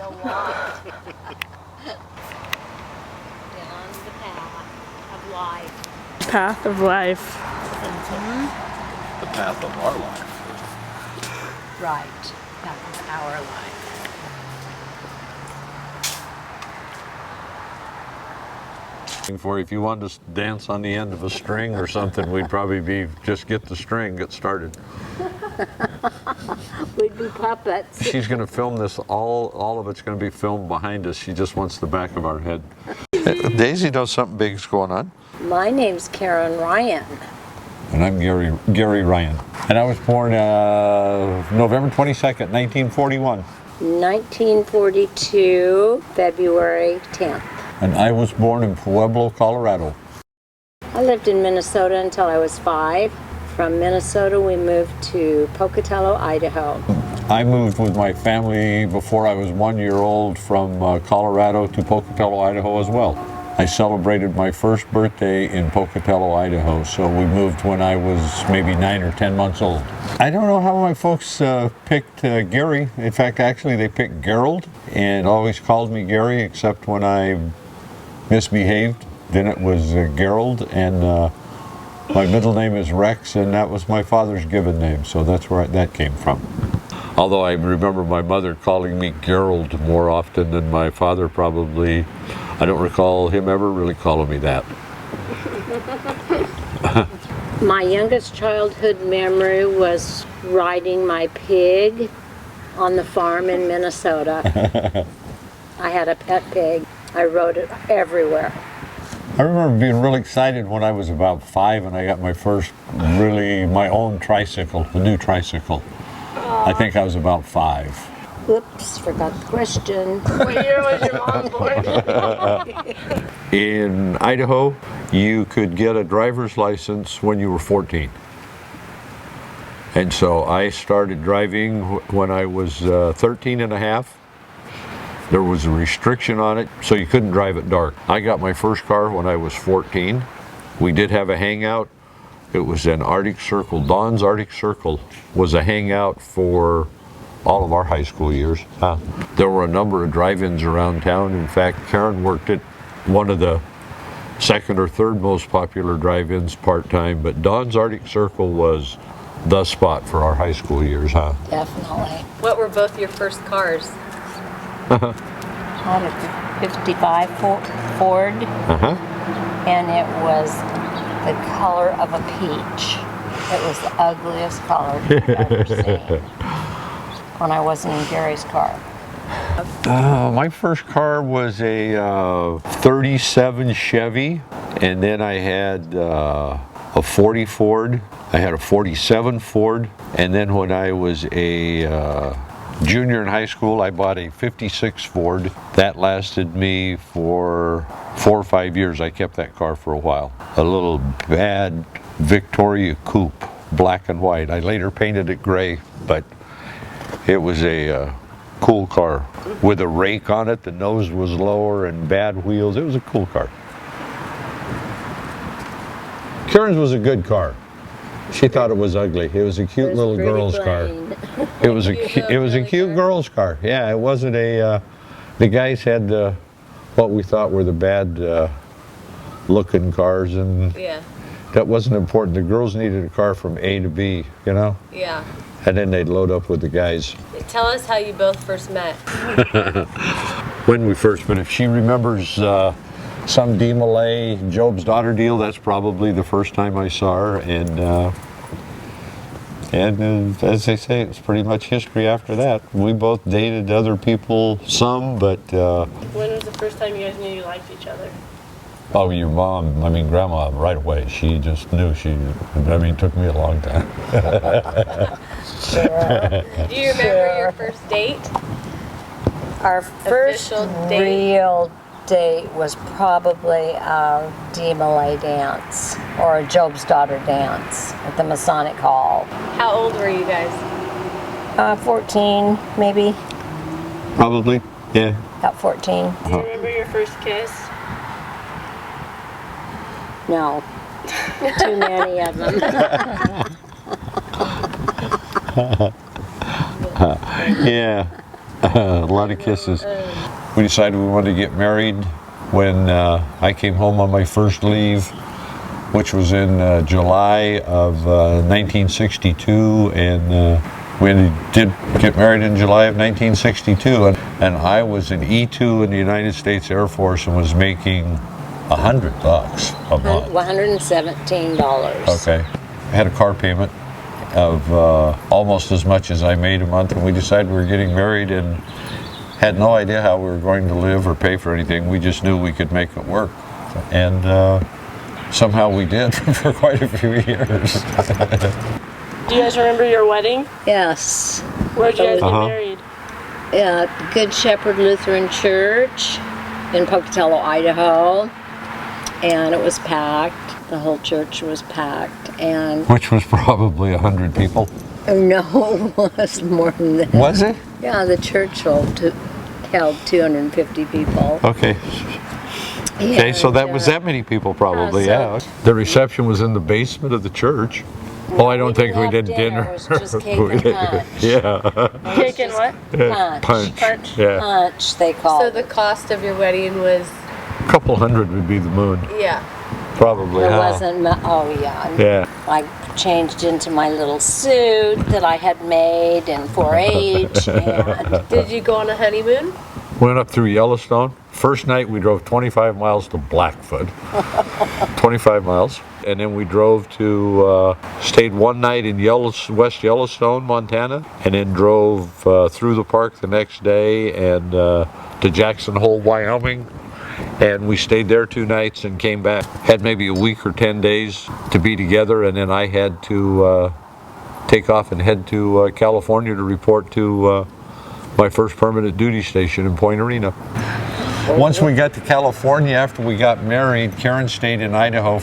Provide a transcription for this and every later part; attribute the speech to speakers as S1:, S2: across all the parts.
S1: a lot. Down the path of life.
S2: Path of life.
S3: The path of our life.
S1: Right. That was our life.
S3: For if you wanted to dance on the end of a string or something, we'd probably be just get the string, get started.
S1: We'd be puppets.
S3: She's going to film this, all of it's going to be filmed behind us. She just wants the back of our head. Daisy knows something big's going on.
S1: My name's Karen Ryan.
S3: And I'm Gary Ryan. And I was born November 22nd, 1941.
S1: 1942, February 10th.
S3: And I was born in Pueblo, Colorado.
S1: I lived in Minnesota until I was 5. From Minnesota, we moved to Pocatello, Idaho.
S3: I moved with my family before I was 1 year old from Colorado to Pocatello, Idaho as well. I celebrated my first birthday in Pocatello, Idaho, so we moved when I was maybe 9 or 10 months old. I don't know how my folks picked Gary. In fact, actually they picked Gerald and always called me Gary, except when I misbehaved. Then it was Gerald, and my middle name is Rex, and that was my father's given name, so that's where that came from. Although I remember my mother calling me Gerald more often than my father probably. I don't recall him ever really calling me that.
S1: My youngest childhood memory was riding my pig on the farm in Minnesota. I had a pet pig. I rode it everywhere.
S3: I remember being really excited when I was about 5 and I got my first, my own tricycle, the new tricycle. I think I was about 5.
S1: Oops, forgot the question.
S2: What year was your mom born?
S3: In Idaho, you could get a driver's license when you were 14. And so I started driving when I was 13 and a half. There was a restriction on it, so you couldn't drive at dark. I got my first car when I was 14. We did have a hangout. It was an Arctic Circle. Don's Arctic Circle was a hangout for all of our high school years. There were a number of drive-ins around town. In fact, Karen worked at one of the second or third most popular drive-ins part-time, but Don's Arctic Circle was the spot for our high school years,
S1: Definitely.
S4: What were both your first cars?
S1: I had a 55 Ford, and it was the color of a peach. It was the ugliest color you've ever seen. When I wasn't in Gary's car.
S3: My first car was a 37 Chevy, and then I had a 40 Ford. I had a 47 Ford, and then when I was a junior in high school, I bought a 56 Ford. That lasted me for 4 or 5 years. I kept that car for a while. A little bad Victoria Coupe, black and white. I later painted it gray, but it was a cool car with a rake on it. The nose was lower and bad wheels. It was a cool car. Karen's was a good car. She thought it was ugly. It was a cute little girl's car. It was a cute girl's car. Yeah, it wasn't a. The guys had what we thought were the bad looking cars, and that wasn't important. The girls needed a car from A to B, you know.
S4: Yeah.
S3: And then they'd load up with the guys.
S4: Tell us how you both first met.
S3: When we first met, if she remembers some DeMolay, Job's daughter deal, that's probably the first time I saw her. And as they say, it's pretty much history after that. We both dated other people some, but...
S2: When was the first time you guys knew you liked each other?
S3: Oh, your mom, Grandma, right away. She just knew it took me a long time.
S4: Do you remember your first date?
S1: Our first real date was probably a DeMolay dance or a Job's daughter dance at the Masonic Hall.
S4: How old were you guys?
S1: 14, maybe.
S3: Probably, yeah.
S1: About 14.
S2: Do you remember your first kiss?
S1: No. Too many of them.
S3: Yeah. A lot of kisses. We decided we wanted to get married when I came home on my first leave, which was in July of 1962, and we did get married in July of 1962, and I was an E2 in the United States Air Force and was making $100 a month.
S1: $117.
S3: Okay. I had a car payment of almost as much as I made a month, and we decided we were getting married and had no idea how we were going to live or pay for anything. We just knew we could make it work, and somehow we did for quite a few years.
S2: Do you guys remember your wedding?
S1: Yes.
S2: Where'd you guys get married?
S1: Good Shepherd Lutheran Church in Pocatello, Idaho. And it was packed. The whole church was packed. And
S3: Which was probably 100 people.
S1: no, it was more than that.
S3: Was it?
S1: Yeah, the church held 250 people.
S3: Okay. Okay, so that was that many people probably,
S1: so-
S3: yeah. The reception was in the basement of the church. Oh, I don't think we did dinner.
S1: It was just cake and punch.
S3: Yeah.
S2: Cake and what?
S1: Punch.
S2: Punch.
S3: Yeah.
S1: Punch, they called
S4: So
S1: it.
S4: the cost of your wedding was,
S3: A couple hundred would be the moon,
S4: yeah.
S3: probably.
S1: It
S3: huh?
S1: wasn't, oh yeah.
S3: Yeah.
S1: I changed into my little suit that I had made in 4-H. And
S4: Did you go on a honeymoon?
S3: Went up through Yellowstone. First night we drove 25 miles to Blackfoot. 25 miles. And then we drove to, stayed one night in West Yellowstone, Montana, and then drove through the park the next day and to Jackson Hole, Wyoming. And we stayed there 2 nights and came back. Had maybe a week or 10 days to be together, and then I had to take off and head to California to report to my first permanent duty station in Point Arena. Once we got to California after we got married, Karen stayed in Idaho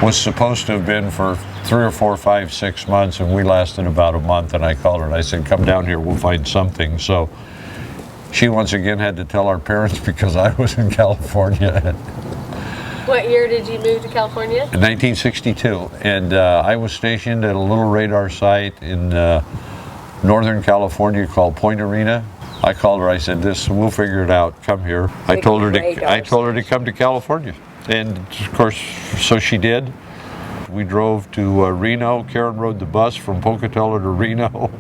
S3: was supposed to have been for 3 or 4, 5, 6 months, and we lasted about a month, and I called her and I said, come down here, we'll find something. So she once again had to tell our parents because I was in California.
S4: What year did you move to California?
S3: In 1962, and I was stationed at a little radar site in Northern California called Point Arena. I called her. I said, we'll figure it out. Come here. I told her to come to California, and of course, so she did. We drove to Reno. Karen rode the bus from Pocatello to Reno.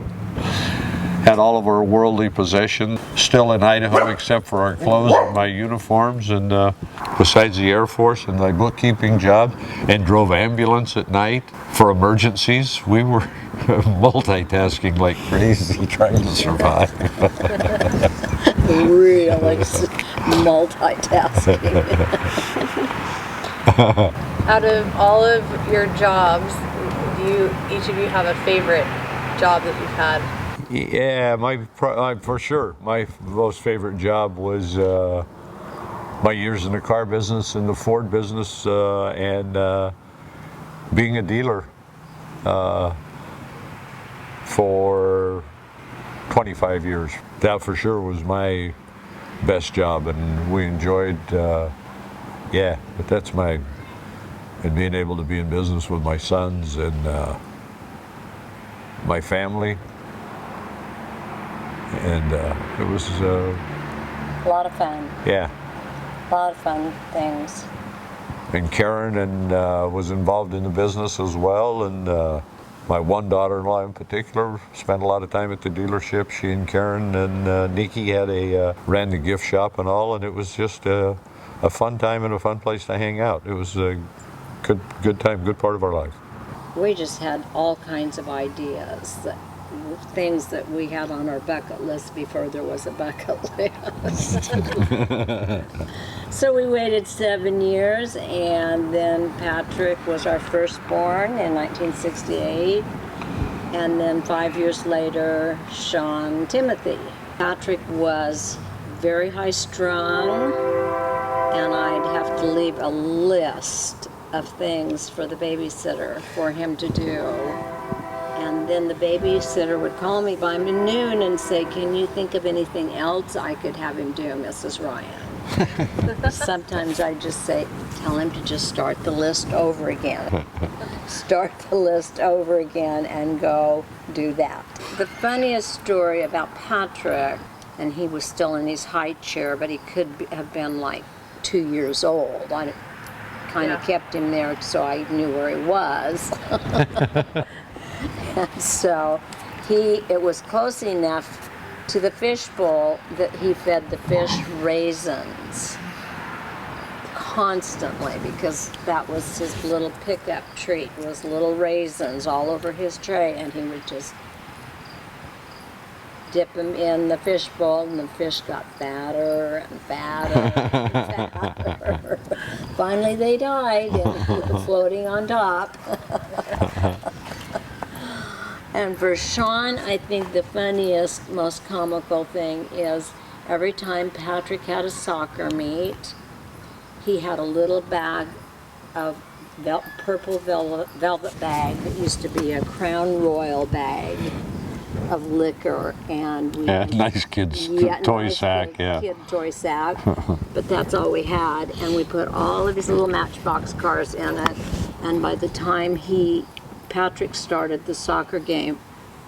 S3: Had all of our worldly possessions still in Idaho, except for our clothes and my uniforms, and besides the Air Force and my bookkeeping job, and drove ambulance at night for emergencies. We were multitasking like crazy, trying to survive.
S1: really multitasking.
S4: Out of all of your jobs, do each of you have a favorite job that you've had?
S3: Yeah, for sure. My most favorite job was my years in the car business, in the Ford business, and being a dealer for 25 years. That for sure was my best job, and we enjoyed, but that's and being able to be in business with my sons and my family. And it was
S1: A lot of fun.
S3: yeah.
S1: A lot of fun things.
S3: And Karen was involved in the business as well, and my one daughter-in-law in particular spent a lot of time at the dealership. She and Karen and Nikki ran the gift shop and all, and it was just a fun time and a fun place to hang out. It was a good time, good part of our life.
S1: We just had all kinds of ideas, things that we had on our bucket list before there was a bucket list. So we waited 7 years, and then Patrick was our firstborn in 1968, and then 5 years later, Sean Timothy. Patrick was very high-strung, and I'd have to leave a list of things for the babysitter for him to do. And then the babysitter would call me by noon and say, can you think of anything else I could have him do, Mrs. Ryan? Sometimes I just say, tell him to just start the list over again. Start the list over again and go do that. The funniest story about Patrick, and he was still in his high chair, but he could have been like 2 years old. I kind of kept him there so I knew where he was. And so it was close enough to the fishbowl that he fed the fish raisins constantly, because that was his little pickup treat, was little raisins all over his tray, and he would just dip them in the fishbowl, and the fish got fatter and fatter and fatter. Finally they died and floating on top. And for Sean, I think the funniest, most comical thing is every time Patrick had a soccer meet, he had a little bag of purple velvet bag that used to be a Crown Royal bag of liquor, and we
S3: nice kid's toy sack,
S1: kid toy sack, but that's all we had, and we put all of his little Matchbox cars in it, and by the time Patrick started the soccer game,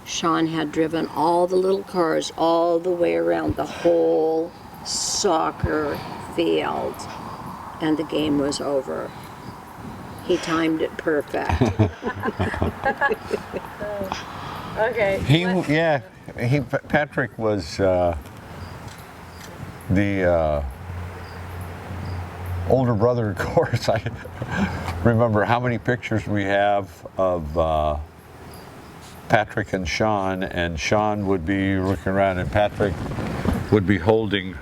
S1: Sean had driven all the little cars all the way around the whole soccer field, and the game was over. He timed it perfect.
S4: Okay.
S3: Patrick was the older brother, of course. I remember how many pictures we have of Patrick and Sean would be looking around, and Patrick would be holding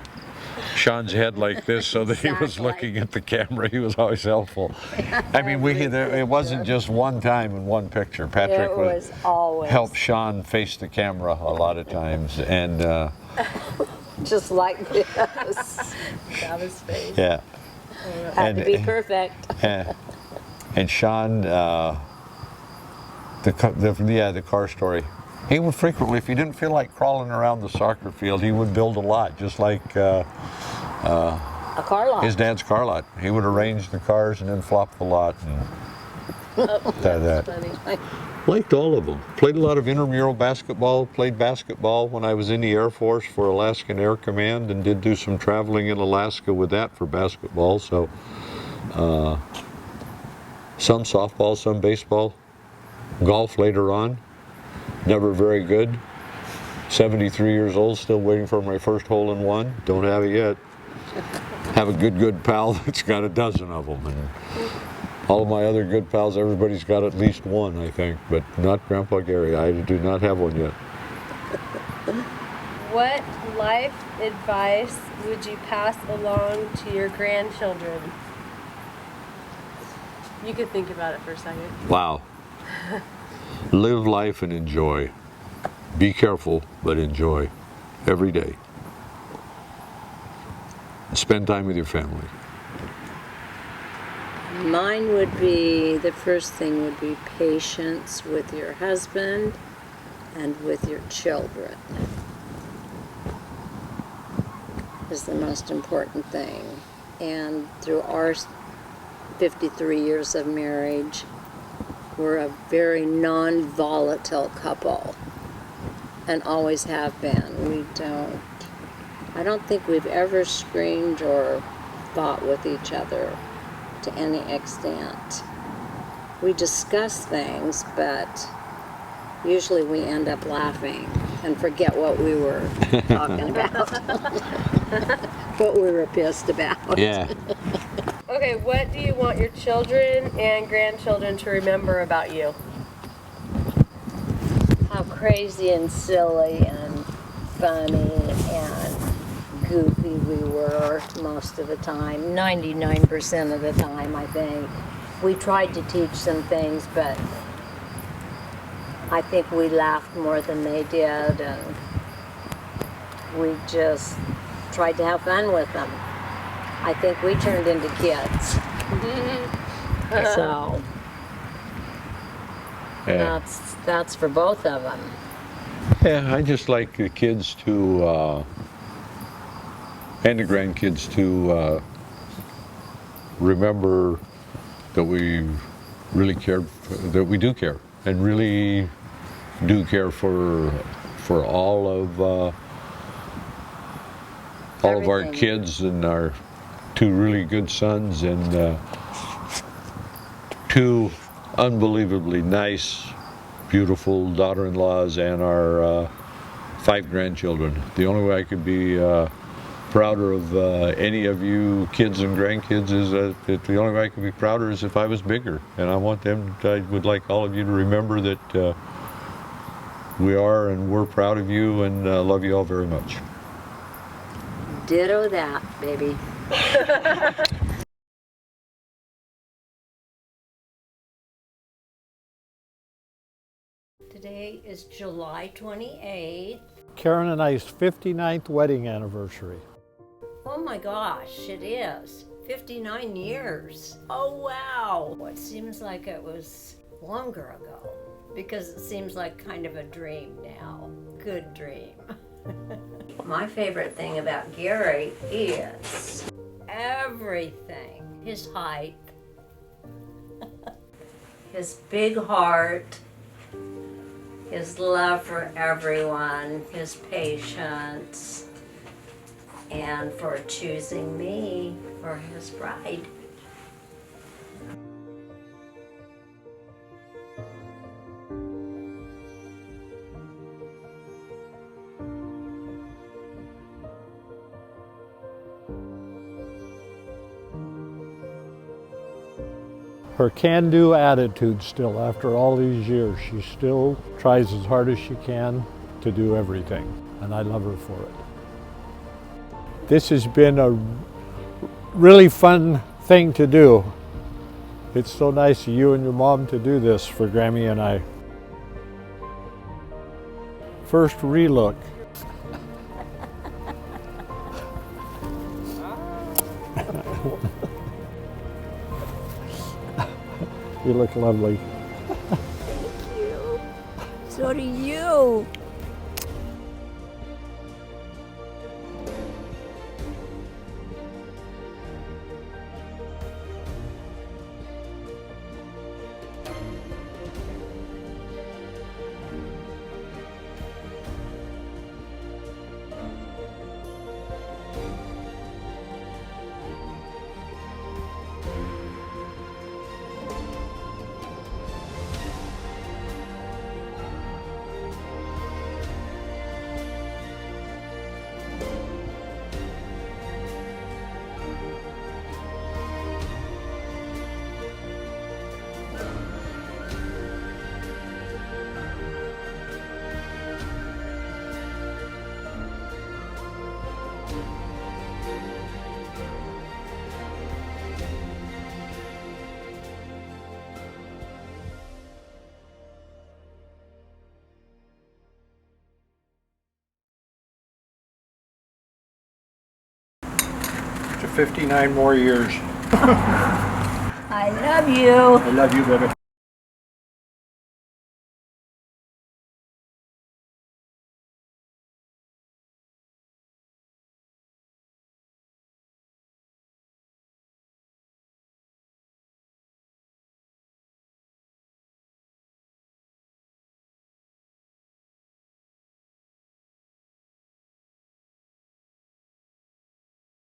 S3: Sean's head like this so that he was looking at the camera. He was always helpful. I mean, it wasn't just one time in one picture. Patrick
S1: always
S3: helped Sean face the camera a lot of times, and
S1: just like this.
S4: That was face.
S3: Yeah.
S1: Had to be perfect.
S3: And Sean, the car story. He would frequently, if he didn't feel like crawling around the soccer field, he would build a lot, just like
S1: a car lot.
S3: his dad's car lot. He would arrange the cars and then flop the lot. And
S4: That's funny.
S3: liked all of them. Played a lot of intramural basketball. Played basketball when I was in the Air Force for Alaskan Air Command, and did do some traveling in Alaska with that for basketball. So some softball, some baseball, golf later on. Never very good. 73 years old, still waiting for my first hole-in-one. Don't have it yet. Have a good pal that's got a dozen of them. And all of my other good pals, everybody's got at least one, I think, but not Grandpa Gary. I do not have one yet.
S2: What life advice would you pass along to your grandchildren?
S4: You could think about it for a second.
S3: Wow. Live life and enjoy. Be careful, but enjoy every day. Spend time with your family.
S1: Mine would be, the first thing would be patience with your husband and with your children is the most important thing. And through our 53 years of marriage, we're a very non-volatile couple and always have been. I don't think we've ever screamed or fought with each other to any extent. We discuss things, but usually we end up laughing and forget what we were talking about, what we were pissed about.
S3: Yeah.
S2: Okay, what do you want your children and grandchildren to remember about you?
S1: How crazy and silly and funny and goofy we were most of the time, 99% of the time, I think. We tried to teach them things, but I think we laughed more than they did, and we just tried to have fun with them. I think we turned into kids. So
S3: Yeah.
S1: that's for both of them.
S3: Yeah, I just like the kids to and the grandkids to remember that we really cared, that we do care, and really do care for all of our
S1: Everything.
S3: kids, and our two really good sons, and two unbelievably nice, beautiful daughter-in-laws, and our 5 grandchildren. The only way I could be prouder of any of you kids and grandkids is that the only way I could be prouder is if I was bigger. And I would like all of you to remember that we are, and we're proud of you, and love you all very much.
S1: Ditto that, baby. Today is July 28th.
S5: Karen and I's 59th wedding anniversary.
S1: Oh my gosh, it is. 59 years. Oh wow. It seems like it was longer ago because it seems like kind of a dream now. Good dream. My favorite thing about Gary is everything. His height, his big heart, his love for everyone, his patience, and for choosing me for his bride.
S5: Her can-do attitude still, after all these years, she still tries as hard as she can to do everything, and I love her for it. This has been a really fun thing to do. It's so nice of you and your mom to do this for Grammy and I. First relook. You look lovely.
S1: Thank you. So do you.
S5: To 59 more years.
S1: I love you.
S5: I love you, baby.